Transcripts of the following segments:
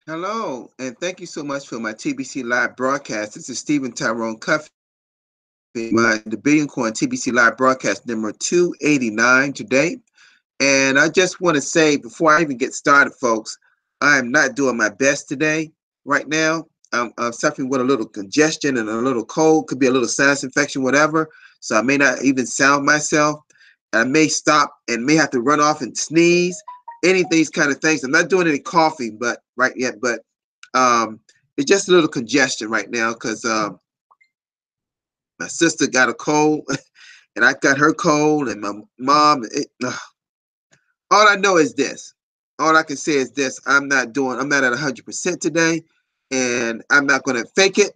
Hello, and thank you so much for my TBC live broadcast. This is Stephen Tyrone Cuffy, my The Billion Coin TBC live broadcast number 289 today. And I just want to say before I even get started, folks, I am not doing my best today. Right now, I'm suffering with a little congestion and a little cold, could be a little sinus infection, whatever. So I may not even sound myself. I may stop and may have to run off and sneeze, any of these kind of things. I'm not doing any coughing, but right yet, but um, it's just a little congestion right now because my sister got a cold and I got her cold and my mom. All I know is this. All I can say is this. I'm not at 100% today and I'm not going to fake it.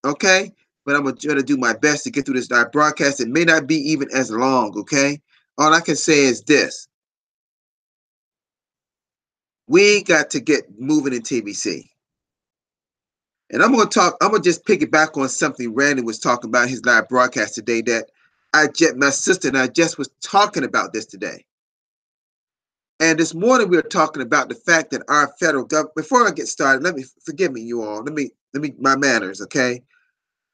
Okay. But I'm going to try to do my best to get through this live broadcast. It may not be even as long. Okay. All I can say is this. We got to get moving in TBC. And I'm gonna just piggyback on something Randy was talking about in his live broadcast today that my sister and I just was talking about this today. And this morning we were talking about the fact that our federal government, before I get started, forgive me, you all. My manners, okay?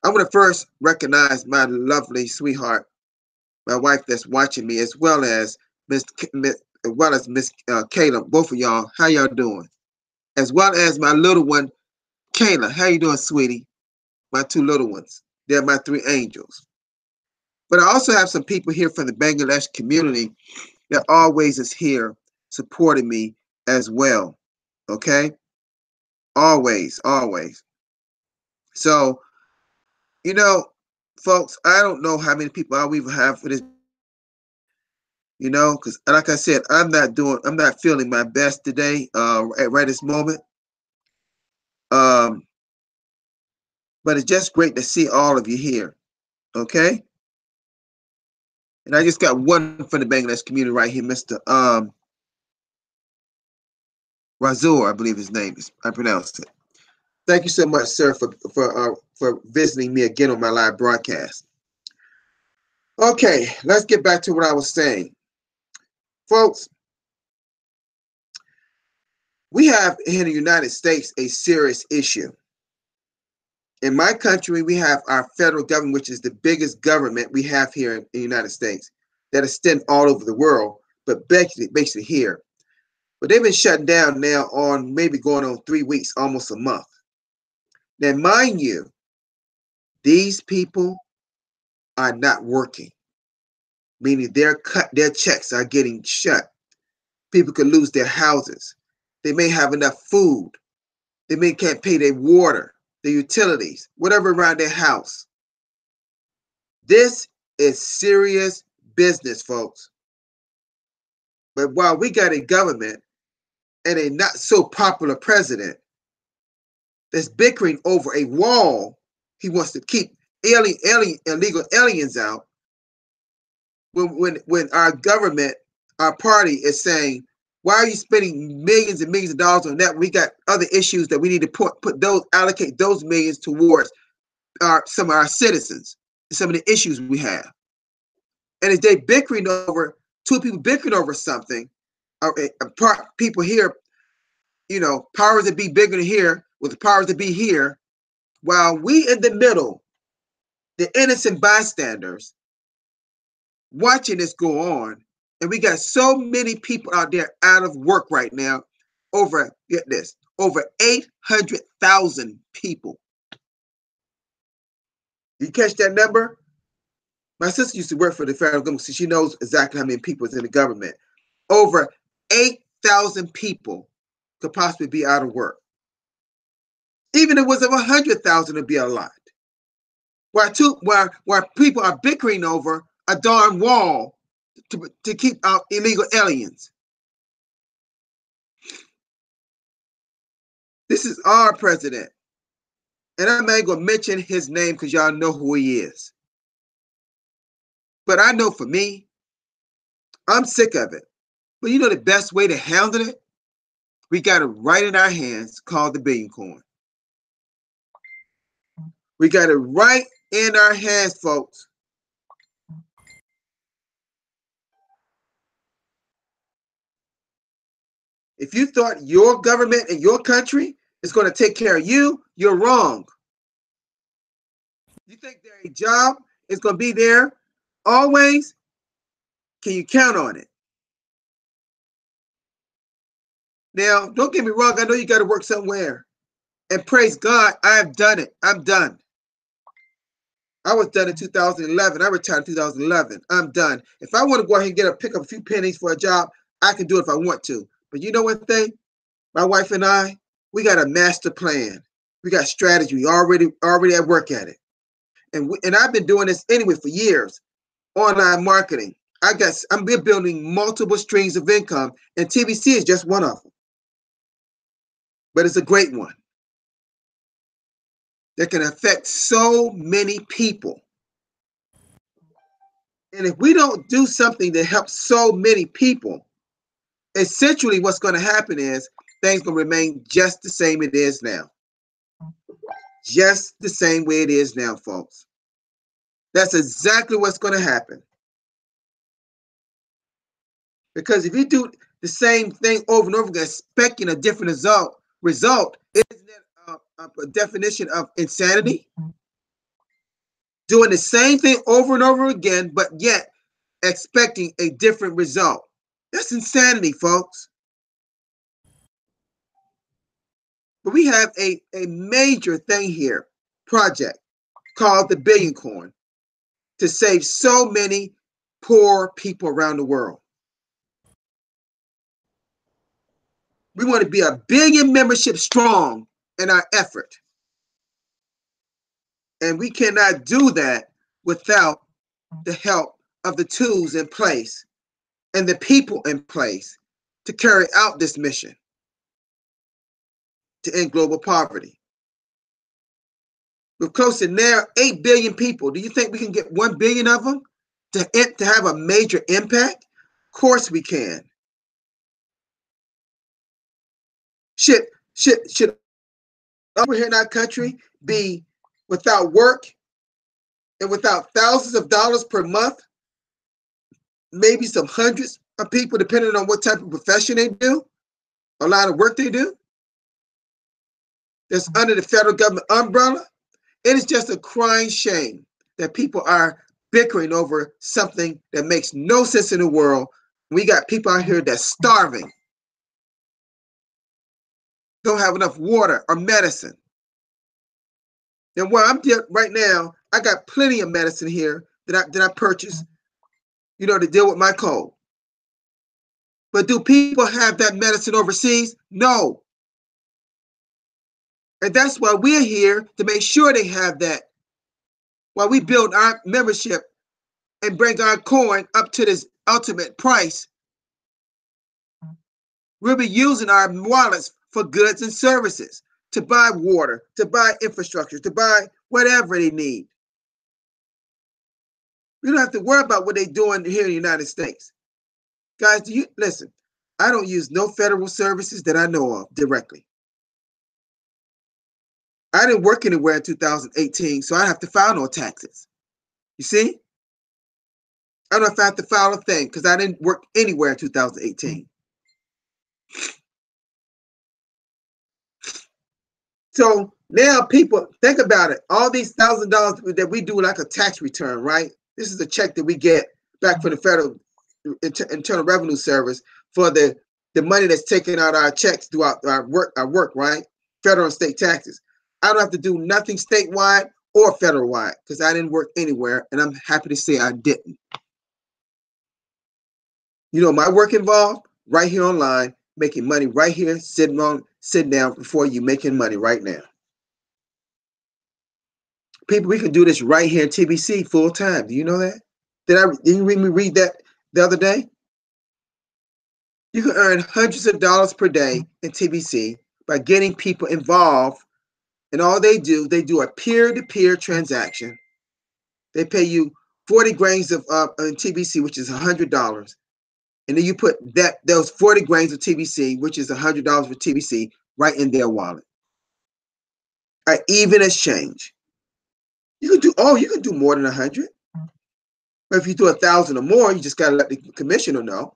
I want to first recognize my lovely sweetheart, my wife that's watching me, as well as Miss Kayla, both of y'all. How y'all doing? As well as my little one, Kayla. How you doing, sweetie? My two little ones. They're my three angels. But I also have some people here from the Bangladesh community that always is here supporting me as well. Okay? Always, always. So, you know, folks, I don't know how many people I'll even have for this, because like I said, I'm not feeling my best today, right this moment. Um, but it's just great to see all of you here. Okay? And I just got one from the Bangladesh community right here, Mr. Razor, I believe his name is. I pronounced it. Thank you so much, sir, for visiting me again on my live broadcast. Okay, let's get back to what I was saying, folks. We have in the United States a serious issue. In my country, we have our federal government, which is the biggest government we have here in the United States, that extends all over the world, but basically here. But they've been shutting down now on maybe going on 3 weeks, almost a month. Now, mind you, these people are not working, meaning their checks are getting shut. People could lose their houses. They may have enough food. They may can't pay their water, their utilities, whatever around their house. This is serious business, folks. But while we got a government and a not so popular president that's bickering over a wall, he wants to keep illegal aliens out. When our government, our party is saying, why are you spending millions and millions of dollars on that? We got other issues that we need to allocate those millions towards some of our citizens, some of the issues we have. And as they bickering over, two people bickering over something, people here, powers that be bigger than here with the powers that be here, while we in the middle, the innocent bystanders, watching this go on, and we got so many people out there out of work right now. Get this, over 800,000 people. You catch that number? My sister used to work for the federal government, so she knows exactly how many people is in the government. Over 8,000 people could possibly be out of work. Even if it was of 100,000, it'd be a lot. While people are bickering over a darn wall to keep out illegal aliens. This is our president. And I'm not going to mention his name because y'all know who he is. But I know for me, I'm sick of it. But you know the best way to handle it? We got it right in our hands called the Billion Coin. We got it right in our hands, folks. If you thought your government and your country is going to take care of you, you're wrong. You think their job is going to be there always? Can you count on it? Now, don't get me wrong. I know you got to work somewhere. And praise God, I've done it. I'm done. I was done in 2011. I retired in 2011. I'm done. If I want to go ahead and pick up a few pennies for a job, I can do it if I want to. But you know one thing? My wife and I, we got a master plan. We got strategy. We already at work at it. And I've been doing this anyway for years. Online marketing. I'm building multiple streams of income, and TBC is just one of them. But it's a great one that can affect so many people. And if we don't do something that helps so many people, essentially what's going to happen is things going to remain just the same it is now. Just the same way it is now, folks. That's exactly what's going to happen. Because if you do the same thing over and over again, expecting a different result, isn't that a definition of insanity? Doing the same thing over and over again, but yet expecting a different result. That's insanity, folks. But we have a major thing here, project called the Billion Coin, to save so many poor people around the world. We want to be a billion membership strong in our effort. And we cannot do that without the help of the tools in place and the people in place to carry out this mission to end global poverty. We're close to now 8 billion people. Do you think we can get 1 billion of them to have a major impact? Of course we can. Should over here in our country be without work and without thousands of dollars per month? Maybe some hundreds of people, depending on what type of profession they do, a lot of work they do, that's under the federal government umbrella. It is just a crying shame that people are bickering over something that makes no sense in the world. We got people out here that's starving, don't have enough water or medicine. And where I'm right now, I got plenty of medicine here that I purchased, to deal with my cold. But do people have that medicine overseas? No. And that's why we're here, to make sure they have that. While we build our membership and bring our coin up to this ultimate price, we'll be using our wallets for goods and services, to buy water, to buy infrastructure, to buy whatever they need. We don't have to worry about what they're doing here in the United States. Guys, listen, I don't use no federal services that I know of directly. I didn't work anywhere in 2018, so I have to file no taxes. You see? I don't have to file a thing because I didn't work anywhere in 2018. So now people, think about it. All these $1,000 that we do like a tax return, right? This is a check that we get back from the Federal Internal Revenue Service for the money that's taken out of our checks throughout our work, right? Federal and state taxes. I don't have to do nothing statewide or federal-wide because I didn't work anywhere, and I'm happy to say I didn't. My work involved right here online, making money right here, sitting down before you, making money right now. People, we can do this right here in TBC full time. Do you know that? Didn't you read that the other day? You can earn hundreds of dollars per day in TBC by getting people involved. And all they do a peer-to-peer transaction. They pay you 40 grains of TBC, which is $100. And then you put those 40 grains of TBC, which is $100 for TBC, right in their wallet. An even exchange. You can do more than 100. But if you do 1,000 or more, you just gotta let the commissioner know.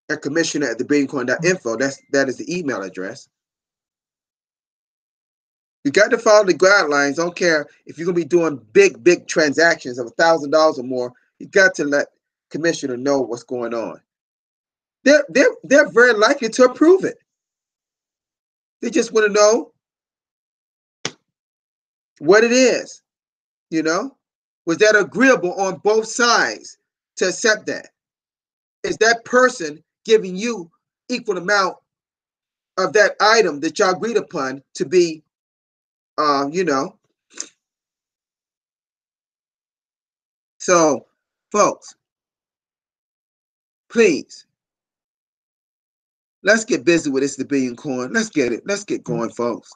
At commissioner@thebillioncoin.info. That is the email address. You got to follow the guidelines. Don't care if you're gonna be doing big transactions of $1,000 or more. You got to let commissioner know what's going on. They're very likely to approve it. They just want to know what it is. You know, was that agreeable on both sides to accept that? Is that person giving you equal amount of that item that y'all agreed upon to be, you know? So, folks, please, let's get busy with this, the Billion Coin. Let's get it. Let's get going, folks.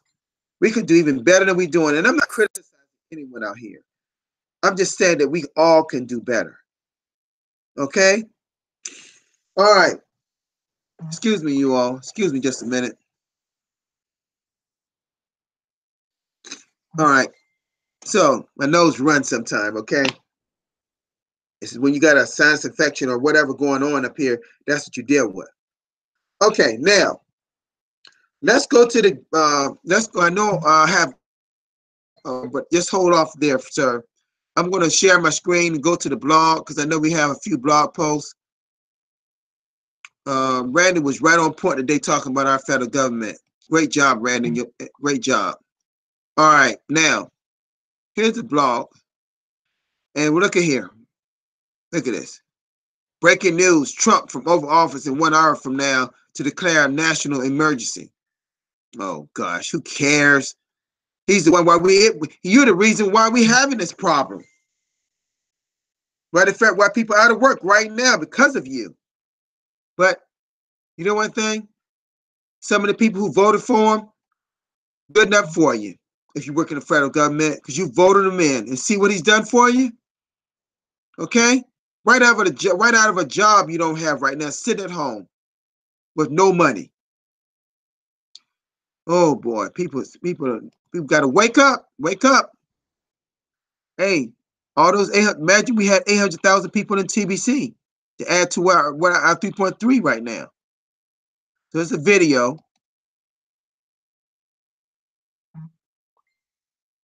We could do even better than we're doing. And I'm not criticizing anyone out here. I'm just saying that we all can do better. Okay? All right. Excuse me, you all. Excuse me just a minute. All right. So my nose runs sometime, okay? This is when you got a sinus infection or whatever going on up here. That's what you deal with. Okay, now let's go to the. Let's go. I know I have, but just hold off there, sir. I'm going to share my screen and go to the blog because I know we have a few blog posts. Randy was right on point today talking about our federal government. Great job, Randy. Great job. All right, now here's the blog, and look at here. Look at this. Breaking news: Trump from Oval Office in 1 hour from now to declare a national emergency. Oh gosh, who cares? He's the one why you're the reason why we having this problem. Right? In fact, why people are out of work right now because of you. But you know one thing? Some of the people who voted for him, good enough for you if you work in the federal government because you voted him in and see what he's done for you. Okay? Right out of a job you don't have right now, sit at home with no money. Oh boy, people got to wake up, wake up. Hey, all those 800, imagine we had 800,000 people in TBC to add to our 3.3 right now. So it's a video.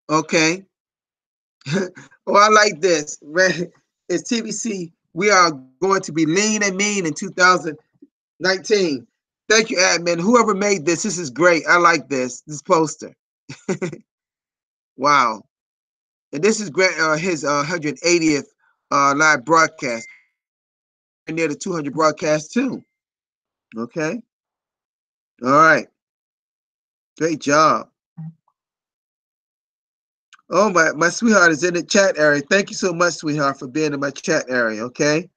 Okay. Oh, I like this. It's TBC. We are going to be lean and mean in 2019. Thank you, admin. Whoever made this is great. I like this poster. Wow. And this is his 180th live broadcast. Near the 200 broadcast too. Okay. All right. Great job. Oh, my sweetheart is in the chat area. Thank you so much, sweetheart, for being in my chat area. Okay.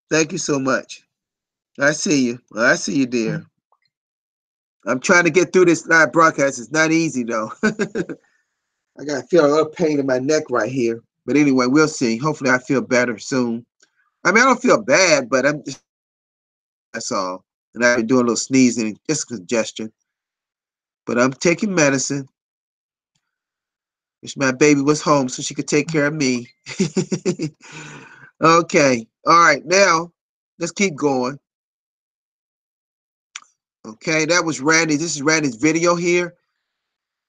Thank you so much. I see you. I see you, dear. I'm trying to get through this live broadcast. It's not easy though. I got to feel a little pain in my neck right here. But anyway, we'll see. Hopefully I feel better soon. I mean, I don't feel bad, but that's all. And I've been doing a little sneezing, just congestion. But I'm taking medicine. Wish my baby was home so she could take care of me. Okay. All right. Now, let's keep going. Okay. That was Randy. This is Randy's video here.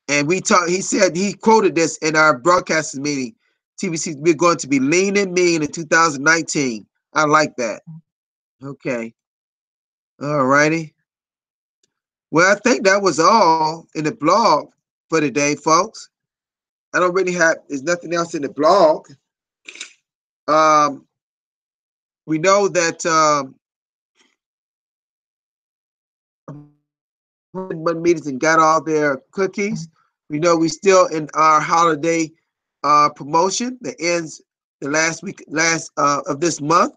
And he quoted this in our broadcasting meeting. TBC, we're going to be lean and mean in 2019. I like that. Okay. All righty. Well, I think that was all in the blog for today, folks. I don't really there's nothing else in the blog. We know that meetings and got all their cookies. We know we still in our holiday promotion that ends the last of this month.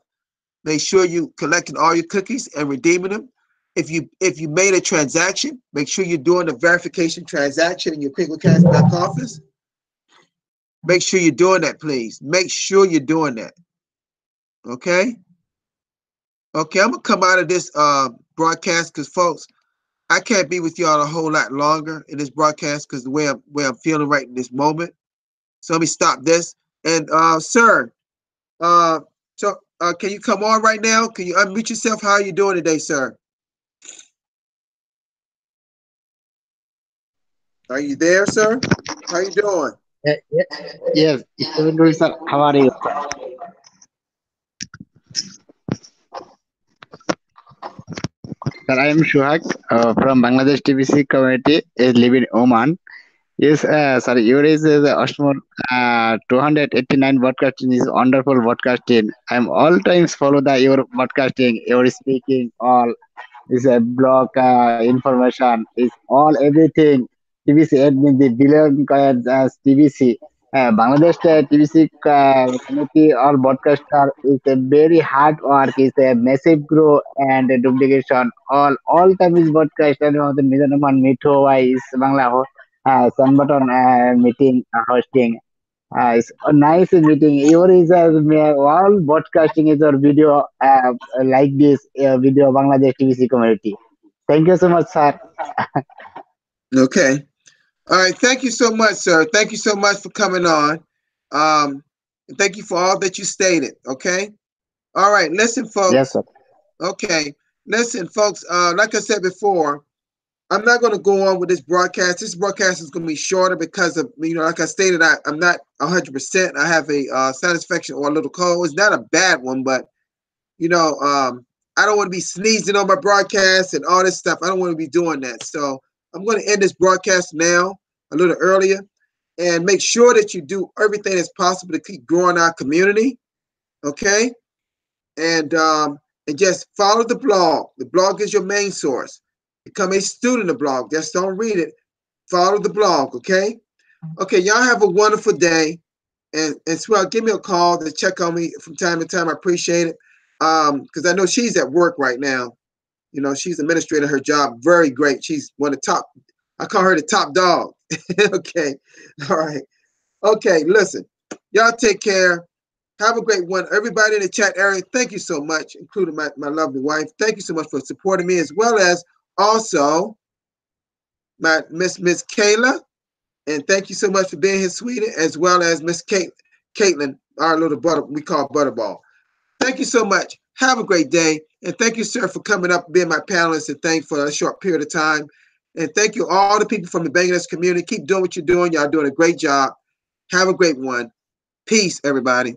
Make sure you collecting all your cookies and redeeming them. If you made a transaction, make sure you're doing the verification transaction in your QuickCast back office. Make sure you're doing that, please. Make sure you're doing that. Okay? Okay, I'm gonna come out of this broadcast because folks, I can't be with y'all a whole lot longer in this broadcast because the way I'm feeling right in this moment. So let me stop this. And sir, can you come on right now? Can you unmute yourself? How are you doing today, sir? Are you there, sir? How you doing? Yes, Stephen Louis, sir. How are you, sir? Sir, I am Shuhak from Bangladesh TBC community. Is live in Oman. Yes, sir. Your is the Osmond 289 podcasting is wonderful podcasting. I'm all times follow the your podcasting, your speaking, all is a blog information is all everything TBC admin the billion coins as TBC Bangladesh TBC community or broadcaster is a very hard work is a massive grow and duplication all time is broadcast and the Mizoram Metro is Bangla Sunbutton meeting hosting it's a nice meeting. Your is all broadcasting is or video like this video Bangladesh TVC community. Thank you so much, sir. Okay. All right. Thank you so much, sir. Thank you so much for coming on. And thank you for all that you stated. Okay. All right. Listen, Yes, folks. sir. Okay. Listen, folks. Like I said before, I'm not going to go on with this broadcast. This broadcast is going to be shorter because of, like I stated, I'm not 100%. I have a satisfaction or a little cold. It's not a bad one, but, you know, um, I don't want to be sneezing on my broadcast and all this stuff. I don't want to be doing that. So I'm going to end this broadcast now a little earlier and make sure that you do everything that's possible to keep growing our community. Okay. And just follow the blog. The blog is your main source. Become a student of blog. Just don't read it. Follow the blog, okay? Okay, y'all have a wonderful day. And Swell, give me a call to check on me from time to time. I appreciate it. Because I know she's at work right now. She's administrating her job very great. She's one of the top, I call her the top dog. Okay. All right. Okay, listen. Y'all take care. Have a great one. Everybody in the chat area, thank you so much, including my lovely wife. Thank you so much for supporting me, as well as also my Miss Kayla. And thank you so much for being here, sweetie, as well as Miss Caitlin, our little butter, we call Butterball. Thank you so much. Have a great day. And thank you, sir, for coming up, being my panelist, and thank for a short period of time. And thank you, all the people from the Bangladesh community. Keep doing what you're doing. Y'all doing a great job. Have a great one. Peace, everybody.